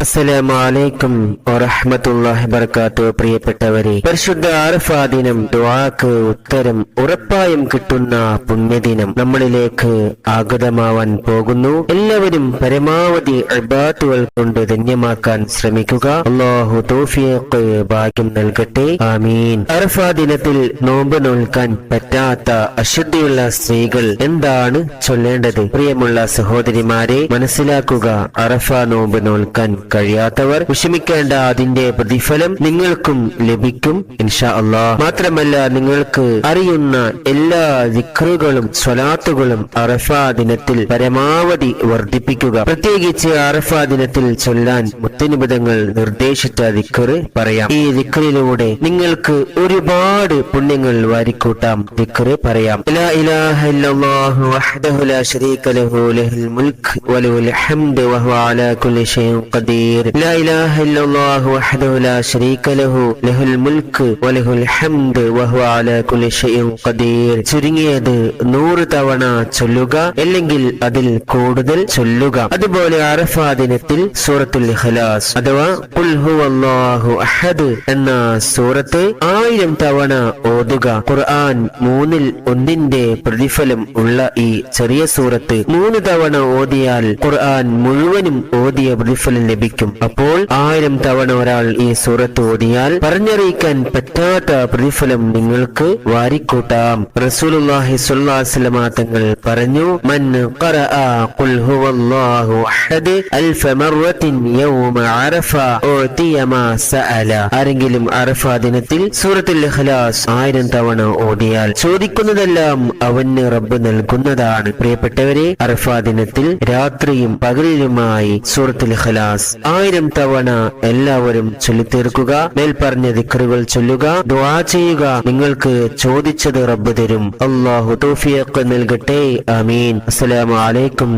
അസ്സലാമു അലൈക്കും വറഹ്മത്തുള്ളാഹി വബറകാതുഹു. പ്രിയപ്പെട്ടവരെ, പരിശുദ്ധ അറഫാ ദിനം ദുആക്ക് ഉത്തരം ഉറപ്പായും കിട്ടുന്ന പുണ്യദിനം നമ്മളിലേക്ക് ആഗതമാവാൻ പോകുന്നു. എല്ലാവരും പരമാവധി ഇബാദത്തുകൾ കൊണ്ട് ധന്യമാക്കാൻ ശ്രമിക്കുക. അല്ലാഹു തൗഫീഖ് ഭാഗ്യം നൽകട്ടെ, ആമീൻ. അറഫാ ദിനത്തിൽ നോമ്പ് നോൽക്കാൻ പറ്റാത്ത അശുദ്ധിയുള്ള സ്ത്രീകൾ എന്താണ് ചൊല്ലേണ്ടത്? പ്രിയമുള്ള സഹോദരിമാരെ, മനസ്സിലാക്കുക. അറഫാ നോമ്പ് നോൽക്കാൻ കഴിയാത്തവർ വിഷമിക്കേണ്ട, അതിന്റെ പ്രതിഫലം നിങ്ങൾക്കും ലഭിക്കും ഇൻഷാ അല്ലാഹ്. മാത്രമല്ല, നിങ്ങൾക്ക് അറിയുന്ന എല്ലാ ദിക്റുകളും സ്വലാത്തുകളും അറഫാ ദിനത്തിൽ പരമാവധി വർദ്ധിപ്പിക്കുക. പ്രത്യേകിച്ച് അറഫാ ദിനത്തിൽ ചൊല്ലാൻ മുത്തനിബിതങ്ങൾ നിർദ്ദേശിച്ച ദിക്റ് പറയാം. ഈ ദിക്റിലൂടെ നിങ്ങൾക്ക് ഒരുപാട് പുണ്യങ്ങൾ വാരിക്കൂട്ടാം. ദിക്റ് പറയാം: ലാ ഇലാഹ ഇല്ലല്ലാഹു വഹ്ദഹു ലാ ശരീക ലഹു ലഹുൽ മുൽക്ക് വലഹുൽ ഹംദു വഹുവ അലാ കുല്ലി ഷൈഇൻ ഖദീർ. لا إله إلا الله وحده لا شريك له له الملك وله الحمد وهو على كل شيء قدير. ചുരുങ്ങിയത് 100 തവണ ചൊല്ലുക, അല്ലെങ്കിൽ അതിൽ കൂടുതൽ ചൊല്ലുക. അതുപോലെ അറഫാ ദിനത്തിൽ സൂറത്തുൽ ഇഖ്ലാസ് അഥവാ ഖുൽ ഹുവല്ലാഹു അഹദ് എന്ന സൂറത്ത് 1000 തവണ ഓതുക. ഖുർആൻ 1/3 പ്രതിഫലം ഉള്ള ഈ ചെറിയ സൂറത്ത് 3 തവണ ഓതിയാൽ ഖുർആൻ മുഴുവനും ഓതിയ പ്രതിഫലം ലഭിക്കും. അപ്പോൾ 1000 തവണ ഒരാൾ ഈ സൂറത്ത് ഓതിയാൽ പറഞ്ഞറിയിക്കാൻ പറ്റാത്ത പ്രതിഫലം നിങ്ങൾക്ക് വാരിക്കൂട്ടാം. റസൂലുള്ളാഹി സ്വല്ലല്ലാഹു അലൈഹി വസല്ലം തങ്ങൾ പറഞ്ഞു: മൻ ഖറഅ ഖുൽ ഹുവല്ലാഹു അഹദ് അൽഫ മർറത്തിൻ യൗമ അറഫ ഉതിയ മാ സഅല. ആരെങ്കിലും അറഫാ ദിനത്തിൽ സൂറത്തുൽ ഇഖ്ലാസ് 1000 തവണ ഓതിയാൽ ചോദിക്കുന്നതെല്ലാം അവന് റബ്ബ് നൽകുന്നതാണ്. പ്രിയപ്പെട്ടവരെ, അറഫാ ദിനത്തിൽ രാത്രിയും പകലിലുമായി സൂറത്തുൽ ഇഖ്ലാസ് 1000 തവണ എല്ലാവരും ചൊല്ലിത്തീർക്കുക. മേൽപ്പറഞ്ഞ ദിക്റുകൾ ചൊല്ലുക, ദുആ ചെയ്യുക. നിങ്ങൾക്ക് ചോദിച്ചത് റബ്ബ് തരും. അല്ലാഹു തൗഫീഖ് നൽകട്ടെ, ആമീൻ. അസ്സലാമു അലൈക്കും.